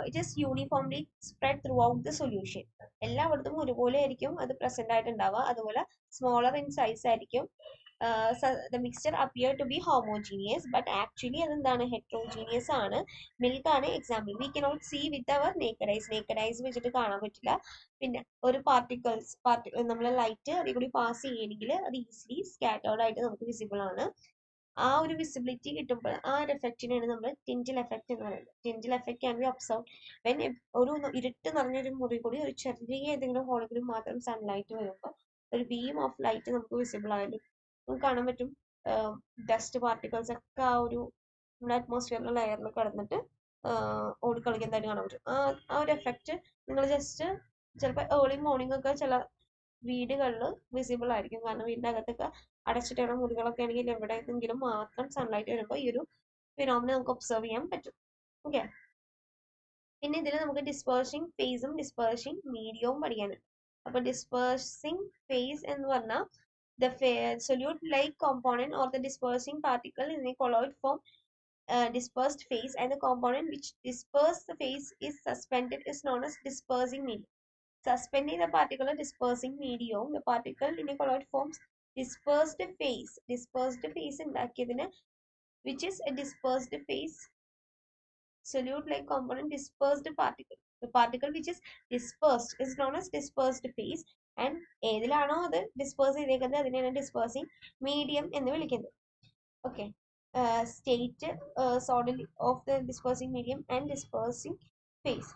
it is uniformly spread through out the solution. എല്ലായിടത്തും ഒരുപോലെ ആയിരിക്കും അത് പ്രസന്റ് ആയിട്ടുണ്ടാവുക. അതുപോലെ സ്മോളർ ഇൻ സൈസ് ആയിരിക്കും. The mixture appear to be homogeneous but actually അതെന്താണ്? heterogeneous ആണ്. മിൽക്ക് ആണ് example. We cannot see with our naked eyes വെച്ചിട്ട് കാണാൻ പറ്റില്ല. പിന്നെ ഒരു നമ്മൾ ലൈറ്റ് അതിൽ കൂടി പാസ് ചെയ്യണമെങ്കിൽ അത് ഈസിലി സ്കാറ്റേർഡ് ആയിട്ട് നമുക്ക് വിസിബിൾ ആണ്. ആ ഒരു വിസിബിലിറ്റി കിട്ടുമ്പോൾ ആ ഒരു എഫക്റ്റിനാണ് നമ്മൾ ടിൻറ്റിൽ എഫക്റ്റ് എന്ന് പറയുന്നത്. Tyndall effect can be observe when ഒരു ഇരുട്ട് നിറഞ്ഞൊരു മുറി കൂടി ഒരു ചെറിയ ഏതെങ്കിലും ഹോളിൽ കൂടി മാത്രം സൺലൈറ്റ് വരുമ്പോൾ ഒരു ബീം ഓഫ് ലൈറ്റ് നമുക്ക് വിസിബിൾ ആയാലും നമുക്ക് കാണാൻ പറ്റും. ഡസ്റ്റ് പാർട്ടിക്കിൾസ് ഒക്കെ ആ ഒരു നമ്മുടെ അറ്റ്മോസ്ഫിയറിലെ ലെയറിൽ കിടന്നിട്ട് ഓടിക്കളിക്കുന്നതായിട്ട് കാണാൻ പറ്റും. ആ ഒരു എഫക്റ്റ് നിങ്ങൾ ജസ്റ്റ് ചിലപ്പോൾ ഏർലി മോർണിംഗ് ഒക്കെ ചില വീടുകളിൽ വിസിബിൾ ആയിരിക്കും. കാരണം വീടിൻ്റെ അകത്തൊക്കെ അടച്ചിട്ടുള്ള മുറികളൊക്കെ ആണെങ്കിൽ എവിടെയെങ്കിലും മാത്രം സൺലൈറ്റ് വരുമ്പോൾ ഈ ഒരു ഫിനോമിന നമുക്ക് ഒബ്സർവ് ചെയ്യാൻ പറ്റും. ഓക്കെ, പിന്നെ ഇതിൽ നമുക്ക് ഡിസ്പേഴ്സിങ് ഫേസും ഡിസ്പേഴ്സിങ് മീഡിയവും പഠിക്കാനുണ്ട്. അപ്പോൾ ഡിസ്പേഴ്സിങ് ഫേസ് എന്ന് പറഞ്ഞാൽ the solute like component or the dispersing particle in a colloid form dispersed phase, and the component which disperses the phase is suspended is known as dispersing medium. Suspending the particle dispersing medium, the particle in a colloid forms dispersed phase ഉണ്ടാക്കിയതിന് which is a dispersed phase solute like component dispersed particle. The particle which is dispersed is known as dispersed phase, and ഏതിലാണോ അത് ഡിസ്പേഴ്സ് ചെയ്തേക്കുന്നത് അതിനെയാണ് ഡിസ്പേഴ്സിങ് മീഡിയം എന്ന് വിളിക്കുന്നത്. ഓക്കെ, സ്റ്റേറ്റ് സോഡിൽ of the dispersing medium and dispersing phase.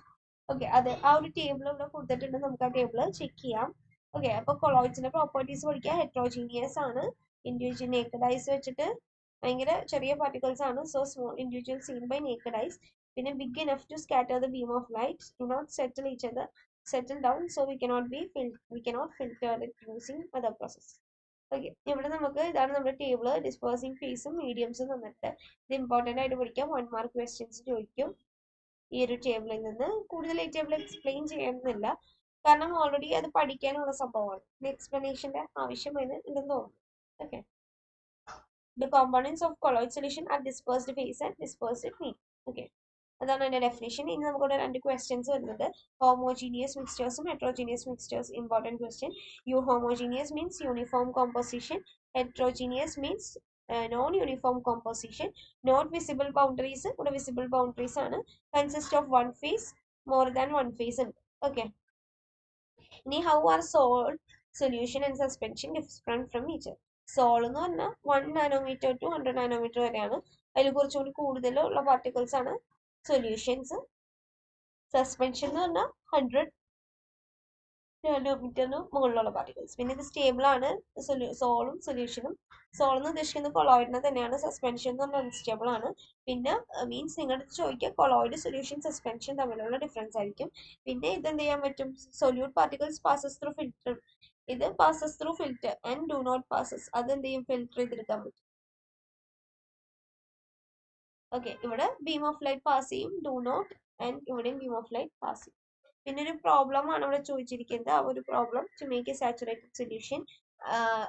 Okay, അത് ആ ഒരു ടേബിൾ ഇവിടെ കൊടുത്തിട്ടുണ്ട്, നമുക്ക് ആ ടേബിൾ ചെക്ക് ചെയ്യാം. ഓക്കെ, അപ്പോൾ കൊളോയിഡ്സിന്റെ പ്രോപ്പർട്ടീസ് പഠിക്കുക. ഹെട്രോജീനിയസ് ആണ്, ഇൻഡിവിജ്വൽ നേക്കഡ് ഐസ് വെച്ചിട്ട് ഭയങ്കര ചെറിയ പാർട്ടിക്കിൾസ് ആണ്. So small individual seen by naked eyes. പിന്നെ big enough to scatter the beam of light, do not settle down, so we cannot filter it using other process. Okay, ഇവിടെ നമുക്ക് ഇതാണ് നമ്മുടെ ടേബിൾ. ഡിസ്പേഴ്സിങ് ഫേസും മീഡിയംസും തന്നിട്ട് ഇത് ഇമ്പോർട്ടൻ്റ് ആയിട്ട് പഠിക്കാം. 1 മാർക്ക് ക്വസ്റ്റ്യൻസ് ചോദിക്കും ഈ ഒരു ടേബിളിൽ നിന്ന്. കൂടുതൽ ഈ ടേബിൾ എക്സ്പ്ലെയിൻ ചെയ്യണമെന്നില്ല, കാരണം ഓൾറെഡി അത് പഠിക്കാനുള്ള സംഭവമാണ്. എക്സ്പ്ലനേഷന്റെ ആവശ്യം അതിന് ഉണ്ടെന്ന് തോന്നുന്നു. Okay, the components of colloid solution are dispersed phase and dispersed mean. Okay, അതാണ് അതിന്റെ ഡെഫിനേഷൻ. ഇനി നമുക്കിവിടെ 2 ക്വസ്റ്റ്യൻസ് വരുന്നത് ഹോമോജീനിയസ് മിക്സ്ചേഴ്സും heterogeneous mixtures. Important question. Homogeneous means uniform composition, heterogeneous means non-uniform composition. Not visible boundaries, ഇവിടെ visible boundaries ആണ്. Consist of one phase, more than one phase ഉണ്ട്. Okay, ഇനി how are salt solution and suspension different from each other? Sol എന്ന് പറഞ്ഞാൽ 1 നാനോമീറ്റർ ടു 100 നാനോമീറ്റർ വരെയാണ്. അതിൽ കുറച്ചുകൂടി കൂടുതലുള്ള പാർട്ടിക്കിൾസ് ആണ് സൊല്യൂഷൻസ്. സസ്പെൻഷൻ എന്ന് പറഞ്ഞാൽ 100 നാനോമീറ്ററിന് മുകളിലുള്ള പാർട്ടിക്കിൾസ്. പിന്നെ ഇത് സ്റ്റേബിൾ ആണ്, സോളും സൊല്യൂഷനും. സോൾ എന്ന് ഉദ്ദേശിക്കുന്നത് കൊളോയിഡിനെ തന്നെയാണ്. സസ്പെൻഷൻ എന്ന് പറഞ്ഞാൽ അൺസ്റ്റേബിൾ ആണ്. പിന്നെ മീൻസ് നിങ്ങളുടെ ചോദിക്കുക കൊളോയിഡ് സൊല്യൂഷൻ സസ്പെൻഷൻ തമ്മിലുള്ള ഡിഫറൻസ് ആയിരിക്കും. പിന്നെ ഇത് എന്ത് ചെയ്യാൻ പറ്റും? Solute particles passes through filter. ഇത് passes through filter and do not passes. അത് എന്ത് ചെയ്യും? ഫിൽറ്റർ ചെയ്തെടുക്കാൻ പറ്റും. ഓക്കെ, ഇവിടെ ബീം ഓഫ് ലൈറ്റ് പാസ് ചെയ്യും, ഡു നോട്ട്, ആൻഡ് ഇവിടെയും ബീം ഓഫ് ലൈറ്റ് പാസ് ചെയ്യും. പിന്നെ ഒരു പ്രോബ്ലം ആണ് ഇവിടെ ചോദിച്ചിരിക്കുന്നത്. ആ ഒരു problem to make a saturated solution.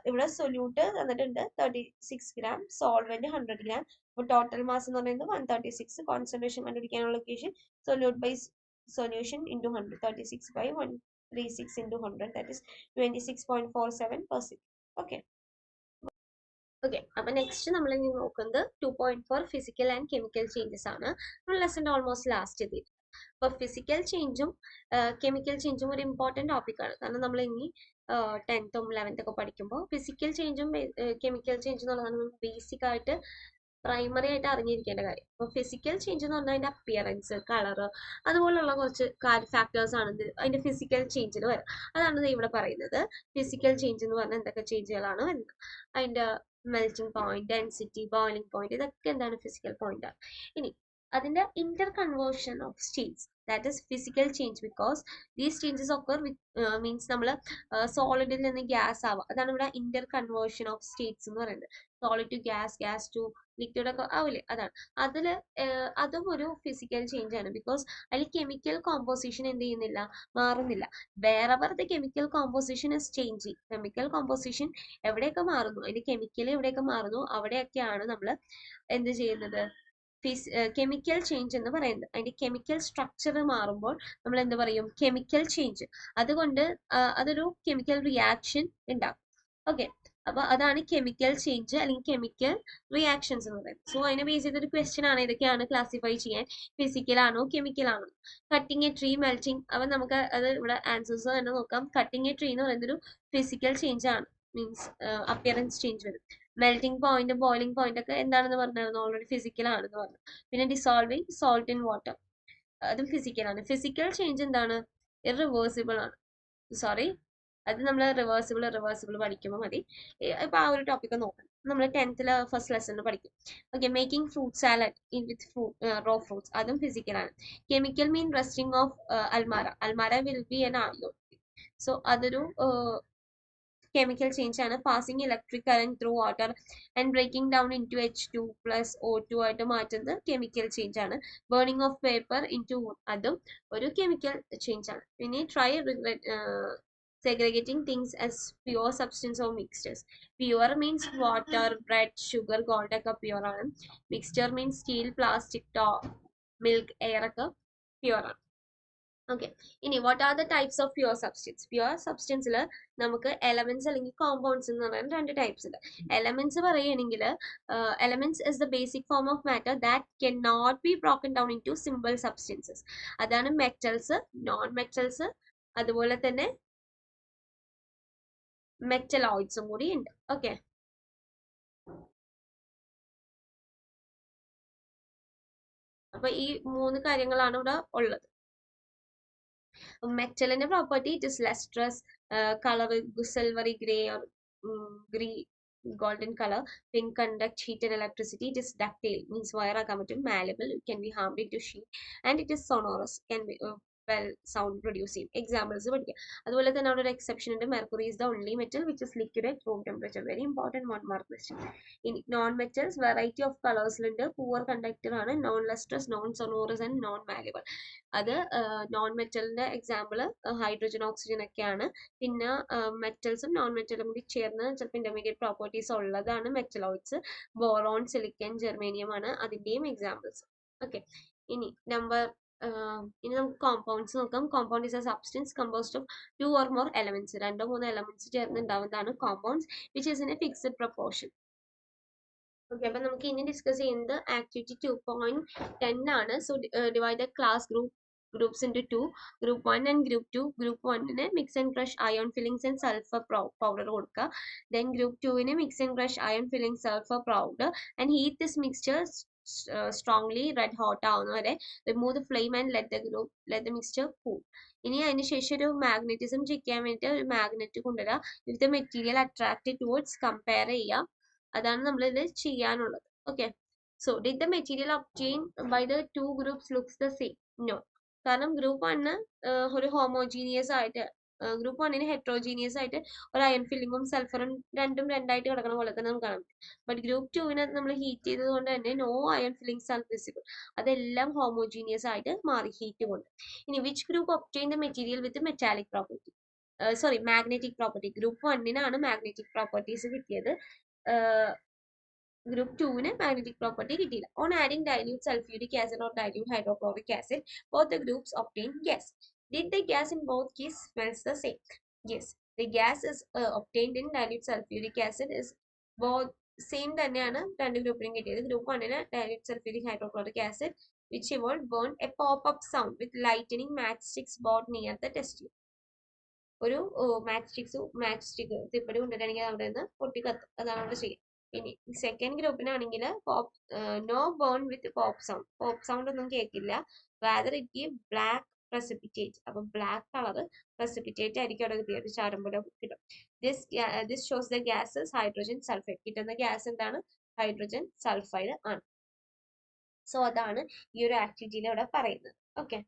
ഇവിടെ സൊല്യൂട്ട് തന്നിട്ടുണ്ട് 36 ഗ്രാം, സോൾവെന്റ് 100 ഗ്രാം. അപ്പോൾ ടോട്ടൽ മാസ് എന്ന് പറയുന്നത് 136. കോൺസെൻട്രേഷൻ കണ്ടുപിടിക്കാനുള്ള equation solute by solution into 100. 36 by 136 into 100, that is 26.47%. Okay, okay, അപ്പൊ നെക്സ്റ്റ് നമ്മൾ ഇനി നോക്കുന്നത് 2.4 ഫിസിക്കൽ ആൻഡ് കെമിക്കൽ ചേഞ്ചസ് ആണ്. നമ്മൾ ലെസൺ ഓൾമോസ്റ്റ് ലാസ്റ്റ് എത്തിയിട്ട്. അപ്പൊ ഫിസിക്കൽ ചേഞ്ചും കെമിക്കൽ ചേഞ്ചും ഒരു ഇമ്പോർട്ടൻറ്റ് ടോപ്പിക്കാണ്. കാരണം നമ്മൾ ഇനി 10th 11th ഒക്കെ പഠിക്കുമ്പോൾ ഫിസിക്കൽ ചേഞ്ചും കെമിക്കൽ ചേഞ്ചും എന്നുള്ളതാണ് നമ്മൾ ബേസിക് ആയിട്ട് പ്രൈമറി ആയിട്ട് അറിഞ്ഞിരിക്കേണ്ട കാര്യം. അപ്പോൾ ഫിസിക്കൽ ചേഞ്ച് എന്ന് പറഞ്ഞാൽ അതിൻ്റെ അപ്പിയറൻസ്, കളറ്, അതുപോലുള്ള കുറച്ച് ഫാക്ടേഴ്സ് ആണ് അതിൻ്റെ ഫിസിക്കൽ ചേഞ്ചിൽ വരും. അതാണ് ഇവിടെ പറയുന്നത്. ഫിസിക്കൽ ചേഞ്ച് എന്ന് പറഞ്ഞാൽ എന്തൊക്കെ ചേഞ്ചുകളാണ് വരുന്നത്. അതിൻ്റെ melting point, density, boiling point, ഇതൊക്കെ എന്താണ്? ഫിസിക്കൽ പോയിന്റ് ആണ്. ഇനി അതിൻ്റെ Inter conversion of States, that is physical change, because these changes ഒക്കെ മീൻസ് നമ്മൾ സോളിഡിൽ നിന്ന് ഗ്യാസ് ആവാം. അതാണ് ഇവിടെ ഇന്റർ കൺവേർഷൻ ഓഫ് സ്റ്റേറ്റ്സ് എന്ന് പറയുന്നത്. Solid to gas, gas to liquid ഒക്കെ ആവില്ലേ, അതാണ്. അതും ഒരു ഫിസിക്കൽ ചേഞ്ച് ആണ്. ബിക്കോസ് അതിൽ കെമിക്കൽ കോമ്പോസിഷൻ എന്ത് ചെയ്യുന്നില്ല? മാറുന്നില്ല. Wherever the chemical composition is changing. Chemical composition എവിടെയൊക്കെ മാറുന്നു, അതിന്റെ കെമിക്കൽ എവിടെയൊക്കെ മാറുന്നു, അവിടെയൊക്കെയാണ് നമ്മൾ എന്ത് ചെയ്യുന്നത്? കെമിക്കൽ ചേഞ്ച് എന്ന് പറയുന്നത്. അതിന്റെ കെമിക്കൽ സ്ട്രക്ചർ മാറുമ്പോൾ നമ്മൾ എന്ത് പറയും? Chemical change. അതുകൊണ്ട് അതൊരു കെമിക്കൽ റിയാക്ഷൻ ഉണ്ടാകും. ഓക്കെ, അപ്പൊ അതാണ് കെമിക്കൽ ചേഞ്ച് അല്ലെങ്കിൽ കെമിക്കൽ റിയാക്ഷൻസ് എന്ന് പറയുന്നത്. സോ അതിനെ ബേസ് ചെയ്തൊരു ക്വസ്റ്റ്യൻ ആണ് ഇതൊക്കെയാണ് ക്ലാസിഫൈ ചെയ്യാൻ, ഫിസിക്കൽ ആണോ കെമിക്കൽ ആണോ. കട്ടിങ് എ ട്രീ, മെൽറ്റിംഗ്, അപ്പൊ നമുക്ക് അത് ഇവിടെ ആൻസേഴ്സ് തന്നെ നോക്കാം. കട്ടിങ് എ ട്രീ എന്ന് പറയുന്നത് ഒരു ഫിസിക്കൽ ചേഞ്ച് ആണ്, മീൻസ് അപ്പിയറൻസ് ചേഞ്ച് വരും. മെൽറ്റിംഗ് പോയിന്റ്, ബോയിലിംഗ് പോയിന്റ് ഒക്കെ എന്താണെന്ന് പറഞ്ഞായിരുന്നു? ഓൾറെഡി ഫിസിക്കൽ ആണെന്ന് പറഞ്ഞു. പിന്നെ ഡിസോൾവിങ് സോൾട്ട് ഇൻ വാട്ടർ, അതും ഫിസിക്കൽ ആണ്. ഫിസിക്കൽ ചേഞ്ച് എന്താണ്? ഇറിവേഴ്സിബിൾ ആണ്. സോറി, അത് നമ്മൾ റിവേഴ്സിബിൾ പഠിക്കുമ്പോൾ മതി. ഇപ്പൊ ആ ഒരു ടോപ്പിക്ക് നോക്കണം. നമ്മൾ 10th ഫസ്റ്റ് ലെസണിൽ പഠിക്കും. ഓക്കെ, മേക്കിംഗ് ഫ്രൂട്ട് സാലഡ് വിത്ത് റോ ഫ്രൂട്ട്സ്, അതും ഫിസിക്കൽ ആണ്. Chemical mean resting of Almara will be N ആയോ. സോ അതൊരു chemical change ആണ്. passing electric current through water and breaking down into H2 plus O2 ആയിട്ട് മാറ്റുന്നത് chemical change ആണ്. burning of paper into wood അതും ഒരു chemical change ആണ്. പിന്നെ try segregating things as pure substance or mixtures. Pure means water, bread, sugar, gold ഒക്കെ pure ആണ്. Mixture means steel, plastic, milk, air ഒക്കെ pure ആണ്. ഓക്കെ, ഇനി what are the types of pure substance? Pure സബ്സ്റ്റൻസിൽ നമുക്ക് എലമെന്റ്സ് അല്ലെങ്കിൽ കോമ്പൗണ്ട്സ് എന്ന് പറയുന്ന രണ്ട് ടൈപ്സ് ഉണ്ട്. എലമെന്റ്സ് പറയുകയാണെങ്കിൽ elements is the basic form of matter that can not be broken down into simple substances. അതാണ് മെറ്റൽസ്, നോൺ മെറ്റൽസ്, അതുപോലെ തന്നെ മെറ്റലോയിഡ്സും കൂടി ഉണ്ട്. ഓക്കെ, അപ്പൊ ഈ മൂന്ന് കാര്യങ്ങളാണ് ഇവിടെ ഉള്ളത്. മെറ്റലിന്റെ property it is lustrous, colour silvery grey or green golden color, pink, conduct heat and electricity. It is ductile means wire ആക്കാൻ പറ്റും, malleable, it can be harmed into sheet, and it is sonorous, can be well sound producing. Examples പഠിക്കുക. അതുപോലെ തന്നെ അവിടെ ഒരു എക്സെപ്ഷൻ ഉണ്ട്. Mercury is the only metal which is liquid at room temperature. Very important one mark question. ഇനി നോൺ മെറ്റൽസ് വെറൈറ്റി ഓഫ് കളേഴ്സിലുണ്ട്. പൂവർ കണ്ടക്ടർ ആണ്, non lustrous, non sonorous and non malleable. അത് നോൺ മെറ്റലിന്റെ എക്സാമ്പിൾ ഹൈഡ്രജൻ, ഓക്സിജൻ ഒക്കെയാണ്. പിന്നെ മെറ്റൽസും നോൺ മെറ്റലും കൂടി ചേർന്ന് ചിലപ്പോൾ ഇന്റർമീഡിയറ്റ് പ്രോപ്പർട്ടീസ് ഉള്ളതാണ് മെറ്റലോയിഡ്സ്. ബോറോൺ, സിലിക്കൺ, ജെർമേനിയം ആണ് അതിന്റെയും എക്സാമ്പിൾസ്. ഓക്കെ, ഇനി ഇനി നമുക്ക് കോമ്പൗണ്ട്സ് നോക്കാം. Compound is a substance composed of 2 or more elements. 2 or 3 elements ചേർന്ന് ഉണ്ടാവുന്നതാണ് compounds which is in A fixed proportion. Okay, അപ്പൊ നമുക്ക് ഇനി ഡിസ്കസ് ചെയ്യുന്നത് ആക്ടിവിറ്റി 2.10 ആണ്. So divide class groups into two, group 1 and group 2. group 1 നെ mix and crush iron fillings and sulfur powder കൊടുക്കുക. then group 2 നെ mix and crush iron fillings, sulfur powder and heat this mixture strongly red hot ആവുന്ന വരെ. remove the flame and let the mixture cool. ഇനി അതിനുശേഷം ഒരു മാഗ്നറ്റിസം ചെക്ക് ചെയ്യാൻ വേണ്ടിയിട്ട് ഒരു മാഗ്നറ്റ് കൊണ്ടുവരിക. if the material attracted towards compare ചെയ്യാം. അതാണ് നമ്മൾ ഇതിൽ ചെയ്യാനുള്ളത്. Okay, so did the material obtain by the two groups looks the same? No, കാരണം ഗ്രൂപ്പ് 1 ഒരു ഹോമോജീനിയസ് ആയിട്ട്, ഗ്രൂപ്പ് 1 ഹെട്രോജീനിയസ് ആയിട്ട് ഒരു അയൺ ഫില്ലിങ്ങും സൾഫറും രണ്ടും രണ്ടായിട്ട് കിടക്കുന്ന പോലെ തന്നെ നമുക്ക് കാണാം. ബട്ട് ഗ്രൂപ്പ് 2 നമ്മൾ ഹീറ്റ് ചെയ്തത് കൊണ്ട് തന്നെ no iron fillings are visible. അതെല്ലാം ഹോമോജീനിയസ് ആയിട്ട് മാറി ഹീറ്റ് കൊണ്ട്. ഇനി which group obtain the material with metallic property? Sorry, magnetic property. Group 1 magnetic properties കിട്ടിയത്, ഗ്രൂപ്പ് 2 മാഗ്നറ്റിക് പ്രോപ്പർട്ടി കിട്ടിയില്ല. On adding dilute sulfuric acid or dilute hydrochloric acid, both the groups obtain gas. Did the gas in both cases smells the same? Yes, the gas is obtained in dilute sulfuric acid is both same തന്നെയാണ് രണ്ട് ഗ്രൂപ്പിനും കിട്ടിയത്. Group 1 dilute sulfuric hydrochloric acid which evolved burned a pop-up sound with lightning matchsticks brought near the test tube. ഒരു മാച്ച് തിപ്പടി കൊണ്ടിട്ടാണെങ്കിൽ അവിടെ നിന്ന് പൊട്ടിക്കത്തും. അതാണ് അവിടെ ചെയ്യുക. ഇനി സെക്കൻഡ് ഗ്രൂപ്പിനാണെങ്കിൽ നോ ബേൺ വിത്ത് പോപ്പ് സൗണ്ട് ഒന്നും കേൾക്കില്ല. Rather it give black precipitate. അപ്പൊ ബ്ലാക്ക് കളർ precipitate ആയിരിക്കും അവിടെ കിട്ടിയത്, ചാരുമ്പോൾ കിട്ടും. This shows the gases hydrogen sulphide. കിട്ടുന്ന ഗ്യാസ് എന്താണ്? ഹൈഡ്രോജൻ സൾഫൈഡ് ആണ്. സോ അതാണ് ഈ ഒരു ആക്ടിവിറ്റിയിൽ ഇവിടെ പറയുന്നത്. ഓക്കെ,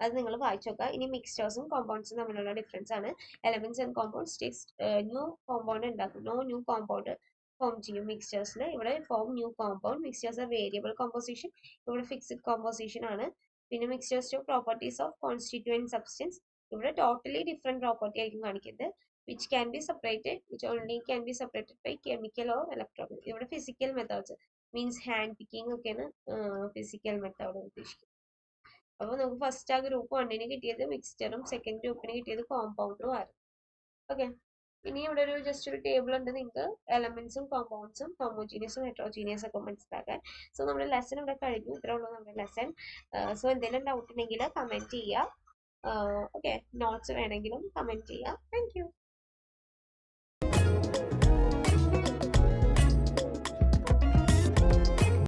അത് നിങ്ങൾ വായിച്ചു നോക്കുക. ഇനി മിക്സ്ചേഴ്സും കോമ്പൗണ്ട്സും തമ്മിലുള്ള ഡിഫറൻസ് ആണ്. Elements and compounds takes new compound ഉണ്ടാക്കും. നോ ന്യൂ കോമ്പൗണ്ട് ഫോം ചെയ്യും മിക്സ്ചേഴ്സിൽ. ഇവിടെ form new compound. Mixtures variable composition, ഇവിടെ ഫിക്സ്ഡ് കോമ്പോസിഷൻ ആണ്. പിന്നെ mixtures to properties of constituent substance, ഇവിടെ ടോട്ടലി ഡിഫറെന്റ് പ്രോപ്പർട്ടി ആയിരിക്കും കാണിക്കുന്നത്. which can be separated, which only can be separated by chemical or electrochemical. ഇവിടെ physical methods means hand picking ഒക്കെയാണ് ഫിസിക്കൽ മെത്തേഡ് ഉദ്ദേശിക്കുന്നത്. അപ്പോൾ നമുക്ക് ഫസ്റ്റ് ആ ഗ്രൂപ്പ് 1 കിട്ടിയത് മിക്സ്ചറും സെക്കൻഡ് ഗ്രൂപ്പിന് കിട്ടിയത് കോമ്പൗണ്ടും ആയിരുന്നു. ഓക്കെ, ഇനി ഇവിടെ ഒരു ജസ്റ്റ് ഒരു ടേബിൾ ഉണ്ട് നിങ്ങൾക്ക് എലമെന്റ്സും കോമ്പൗണ്ട്സും ഹോമോജീനിയസും ഹെട്രോജീനിയസ് ഒക്കെ മനസ്സിലാക്കാൻ. സോ നമ്മുടെ ലെസൺ ഇവിടെ കഴിഞ്ഞു. ഇത്രേ ഉള്ളൂ നമ്മുടെ ലെസൺ. സോ എന്തെങ്കിലും ഡൗട്ട് ഉണ്ടെങ്കിൽ കമന്റ് ചെയ്യുക. ഓക്കെ, നോട്ട്സ് വേണമെങ്കിലും കമന്റ് ചെയ്യുക. Thank you.